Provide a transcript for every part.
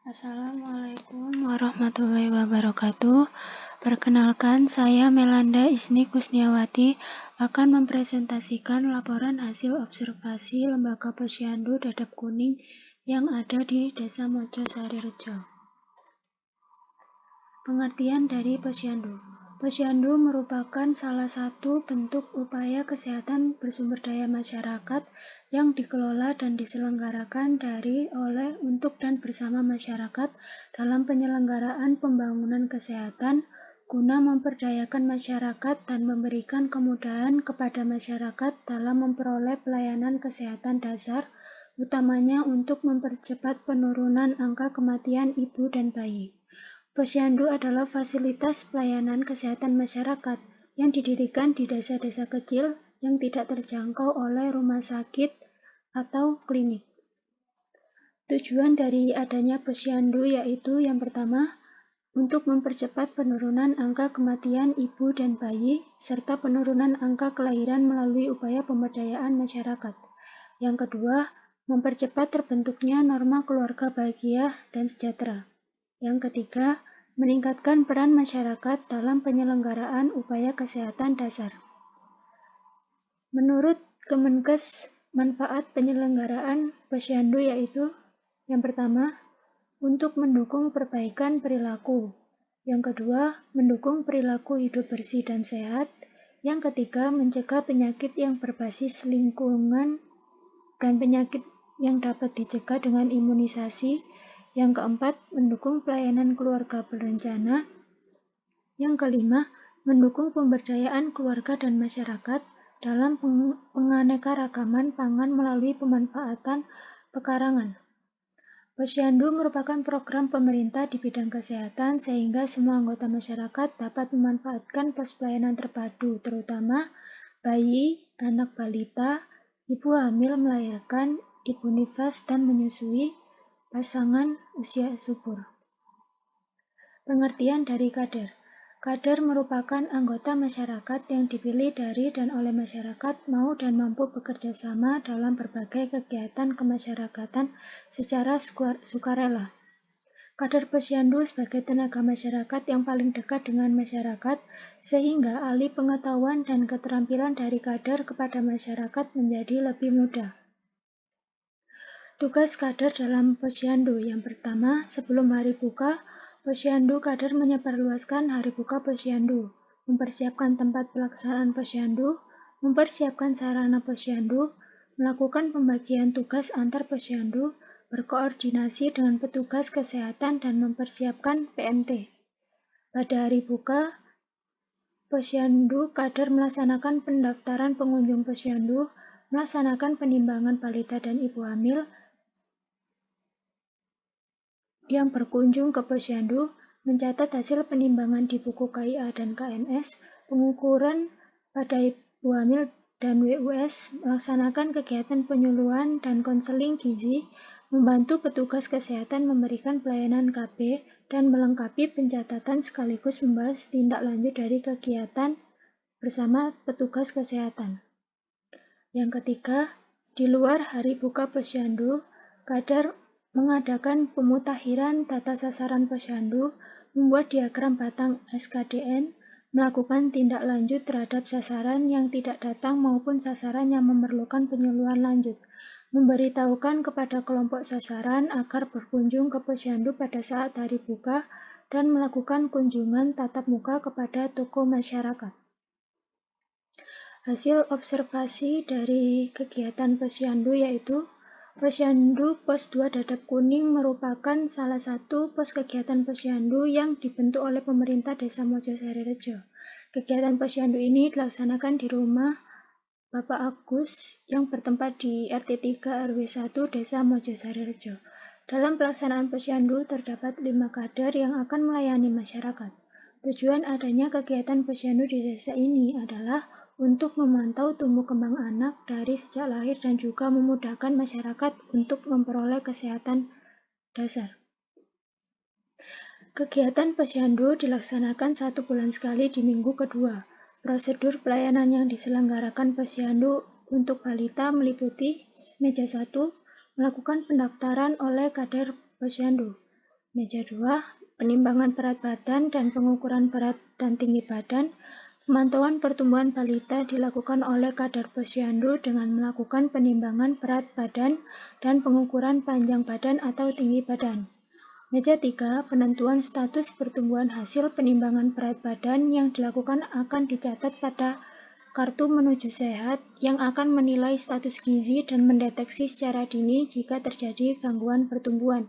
Assalamualaikum warahmatullahi wabarakatuh. Perkenalkan, saya Melanda Isni Kusniawati akan mempresentasikan laporan hasil observasi Lembaga Posyandu Dadap Kuning yang ada di Desa Mojo Sarirejo. Pengertian dari posyandu. Posyandu merupakan salah satu bentuk upaya kesehatan bersumber daya masyarakat yang dikelola dan diselenggarakan oleh, untuk, dan bersama masyarakat dalam penyelenggaraan pembangunan kesehatan guna memperdayakan masyarakat dan memberikan kemudahan kepada masyarakat dalam memperoleh pelayanan kesehatan dasar, utamanya untuk mempercepat penurunan angka kematian ibu dan bayi. Posyandu adalah fasilitas pelayanan kesehatan masyarakat yang didirikan di desa-desa kecil yang tidak terjangkau oleh rumah sakit atau klinik. Tujuan dari adanya posyandu yaitu yang pertama, untuk mempercepat penurunan angka kematian ibu dan bayi, serta penurunan angka kelahiran melalui upaya pemberdayaan masyarakat. Yang kedua, mempercepat terbentuknya norma keluarga bahagia dan sejahtera. Yang ketiga, meningkatkan peran masyarakat dalam penyelenggaraan upaya kesehatan dasar. Menurut Kemenkes, manfaat penyelenggaraan posyandu yaitu yang pertama, untuk mendukung perbaikan perilaku. Yang kedua, mendukung perilaku hidup bersih dan sehat. Yang ketiga, mencegah penyakit yang berbasis lingkungan dan penyakit yang dapat dicegah dengan imunisasi. Yang keempat, mendukung pelayanan keluarga berencana. Yang kelima, mendukung pemberdayaan keluarga dan masyarakat dalam penganekaragaman pangan melalui pemanfaatan pekarangan. Posyandu merupakan program pemerintah di bidang kesehatan sehingga semua anggota masyarakat dapat memanfaatkan pos pelayanan terpadu, terutama bayi, anak balita, ibu hamil melahirkan, ibu nifas dan menyusui, pasangan usia subur. Pengertian dari kader. Kader merupakan anggota masyarakat yang dipilih dari dan oleh masyarakat mau dan mampu bekerja sama dalam berbagai kegiatan kemasyarakatan secara sukarela. Kader posyandu sebagai tenaga masyarakat yang paling dekat dengan masyarakat, sehingga alih pengetahuan dan keterampilan dari kader kepada masyarakat menjadi lebih mudah. Tugas kader dalam posyandu. Yang pertama, sebelum hari buka, posyandu kader menyebarluaskan hari buka posyandu, mempersiapkan tempat pelaksanaan posyandu, mempersiapkan sarana posyandu, melakukan pembagian tugas antar posyandu, berkoordinasi dengan petugas kesehatan dan mempersiapkan PMT. Pada hari buka, posyandu kader melaksanakan pendaftaran pengunjung posyandu, melaksanakan penimbangan balita dan ibu hamil yang berkunjung ke posyandu, mencatat hasil penimbangan di buku KIA dan KNS, pengukuran pada ibu hamil dan WUS, melaksanakan kegiatan penyuluhan dan konseling gizi, membantu petugas kesehatan memberikan pelayanan KB, dan melengkapi pencatatan sekaligus membahas tindak lanjut dari kegiatan bersama petugas kesehatan. Yang ketiga, di luar hari buka posyandu, kader mengadakan pemutakhiran data sasaran posyandu, membuat diagram batang SKDN, melakukan tindak lanjut terhadap sasaran yang tidak datang maupun sasaran yang memerlukan penyuluhan lanjut, memberitahukan kepada kelompok sasaran agar berkunjung ke posyandu pada saat hari buka, dan melakukan kunjungan tatap muka kepada tokoh masyarakat. Hasil observasi dari kegiatan posyandu yaitu Posyandu Pos 2 Dadap Kuning merupakan salah satu pos kegiatan posyandu yang dibentuk oleh pemerintah Desa Mojo Sarirejo. Kegiatan posyandu ini dilaksanakan di rumah Bapak Agus yang bertempat di RT 3 RW 1 Desa Mojo Sarirejo. Dalam pelaksanaan posyandu terdapat 5 kader yang akan melayani masyarakat. Tujuan adanya kegiatan posyandu di desa ini adalah untuk memantau tumbuh kembang anak dari sejak lahir dan juga memudahkan masyarakat untuk memperoleh kesehatan dasar. Kegiatan posyandu dilaksanakan 1 bulan sekali di minggu kedua. Prosedur pelayanan yang diselenggarakan posyandu untuk balita meliputi meja 1, melakukan pendaftaran oleh kader posyandu. Meja 2, penimbangan berat badan dan pengukuran berat dan tinggi badan. Pemantauan pertumbuhan balita dilakukan oleh Kadar Posyandu dengan melakukan penimbangan berat badan dan pengukuran panjang badan atau tinggi badan. Meja 3, penentuan status pertumbuhan hasil penimbangan berat badan yang dilakukan akan dicatat pada kartu menuju sehat yang akan menilai status gizi dan mendeteksi secara dini jika terjadi gangguan pertumbuhan.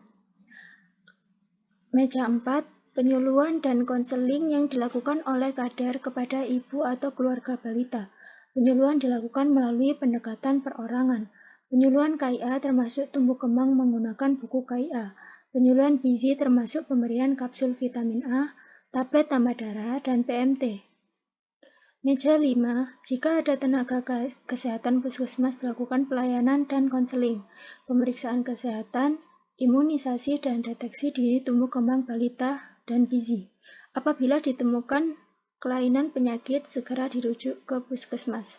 Meja 4, penyuluhan dan konseling yang dilakukan oleh Kadar kepada ibu atau keluarga balita. Penyuluhan dilakukan melalui pendekatan perorangan. Penyuluhan KIA termasuk tumbuh kembang menggunakan buku KIA. Penyuluhan gizi termasuk pemberian kapsul vitamin A, tablet tambah darah, dan PMT. Meja 5, jika ada tenaga kesehatan puskesmas dilakukan pelayanan dan konseling, pemeriksaan kesehatan, imunisasi dan deteksi dini tumbuh kembang balita dan gizi. Apabila ditemukan kelainan penyakit, segera dirujuk ke puskesmas.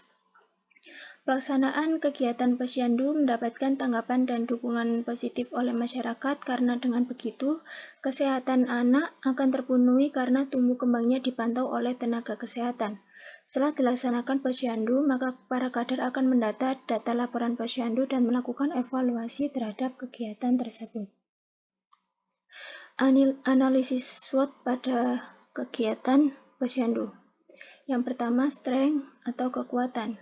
Pelaksanaan kegiatan posyandu mendapatkan tanggapan dan dukungan positif oleh masyarakat karena dengan begitu, kesehatan anak akan terpenuhi karena tumbuh kembangnya dipantau oleh tenaga kesehatan. Setelah dilaksanakan posyandu, maka para kader akan mendata data laporan posyandu dan melakukan evaluasi terhadap kegiatan tersebut. Analisis SWOT pada kegiatan posyandu. Yang pertama, strength atau kekuatan.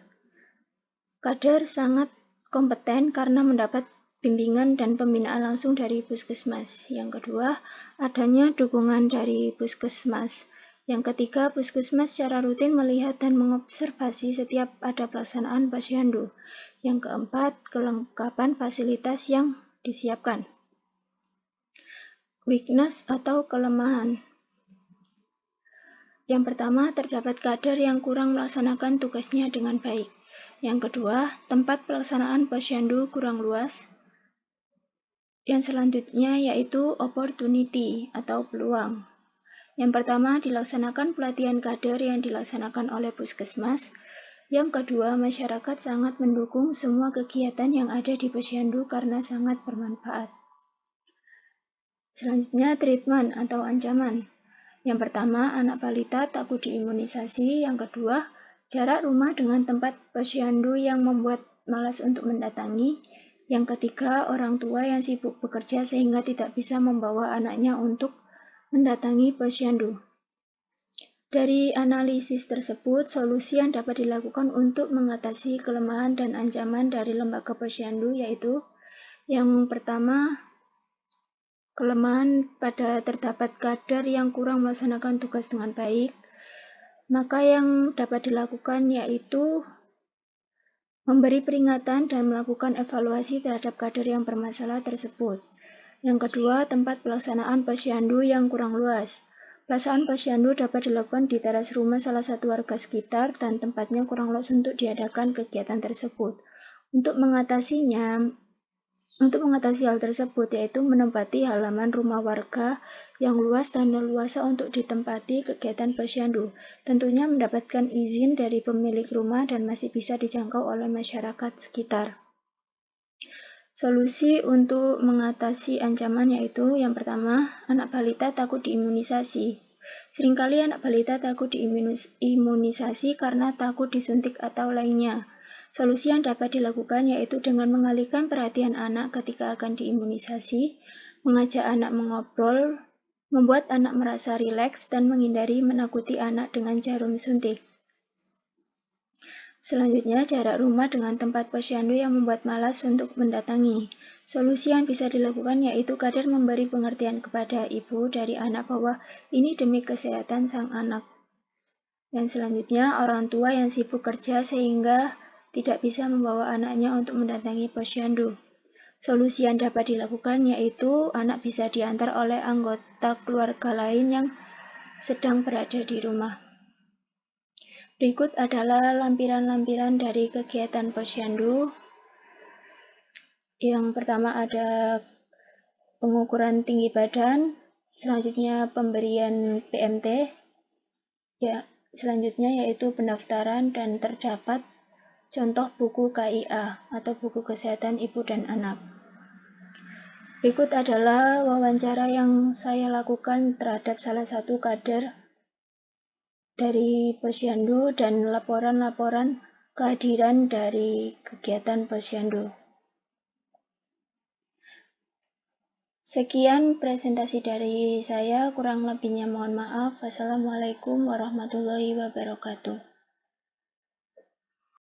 Kader sangat kompeten karena mendapat bimbingan dan pembinaan langsung dari puskesmas. Yang kedua, adanya dukungan dari puskesmas. Yang ketiga, puskesmas secara rutin melihat dan mengobservasi setiap ada pelaksanaan posyandu. Yang keempat, kelengkapan fasilitas yang disiapkan. Weakness atau kelemahan. Yang pertama, terdapat kader yang kurang melaksanakan tugasnya dengan baik. Yang kedua, tempat pelaksanaan posyandu kurang luas. Yang selanjutnya yaitu opportunity atau peluang. Yang pertama, dilaksanakan pelatihan kader yang dilaksanakan oleh puskesmas. Yang kedua, masyarakat sangat mendukung semua kegiatan yang ada di posyandu karena sangat bermanfaat. Selanjutnya, treatment atau ancaman. Yang pertama, anak balita takut diimunisasi. Yang kedua, jarak rumah dengan tempat posyandu yang membuat malas untuk mendatangi. Yang ketiga, orang tua yang sibuk bekerja sehingga tidak bisa membawa anaknya untuk mendatangi posyandu. Dari analisis tersebut, solusi yang dapat dilakukan untuk mengatasi kelemahan dan ancaman dari lembaga posyandu yaitu yang pertama, kelemahan pada terdapat kader yang kurang melaksanakan tugas dengan baik. Maka yang dapat dilakukan yaitu memberi peringatan dan melakukan evaluasi terhadap kader yang bermasalah tersebut. Yang kedua, tempat pelaksanaan posyandu yang kurang luas. Pelaksanaan posyandu dapat dilakukan di teras rumah salah satu warga sekitar dan tempatnya kurang luas untuk diadakan kegiatan tersebut. Untuk mengatasi hal tersebut yaitu menempati halaman rumah warga yang luas dan leluasa untuk ditempati kegiatan posyandu. Tentunya mendapatkan izin dari pemilik rumah dan masih bisa dijangkau oleh masyarakat sekitar. Solusi untuk mengatasi ancaman yaitu yang pertama, anak balita takut diimunisasi. Seringkali anak balita takut diimunisasi karena takut disuntik atau lainnya. Solusi yang dapat dilakukan yaitu dengan mengalihkan perhatian anak ketika akan diimunisasi, mengajak anak mengobrol, membuat anak merasa rileks, dan menghindari menakuti anak dengan jarum suntik. Selanjutnya, jarak rumah dengan tempat posyandu yang membuat malas untuk mendatangi. Solusi yang bisa dilakukan yaitu kader memberi pengertian kepada ibu dari anak bahwa ini demi kesehatan sang anak. Dan selanjutnya, orang tua yang sibuk kerja sehingga tidak bisa membawa anaknya untuk mendatangi posyandu. Solusi yang dapat dilakukan yaitu anak bisa diantar oleh anggota keluarga lain yang sedang berada di rumah. Berikut adalah lampiran-lampiran dari kegiatan posyandu. Yang pertama ada pengukuran tinggi badan, selanjutnya pemberian PMT, selanjutnya yaitu pendaftaran dan terdapat contoh buku KIA atau buku kesehatan ibu dan anak. Berikut adalah wawancara yang saya lakukan terhadap salah satu kader dari Posyandu dan laporan-laporan kehadiran dari kegiatan Posyandu. Sekian presentasi dari saya, kurang lebihnya mohon maaf. Wassalamualaikum warahmatullahi wabarakatuh.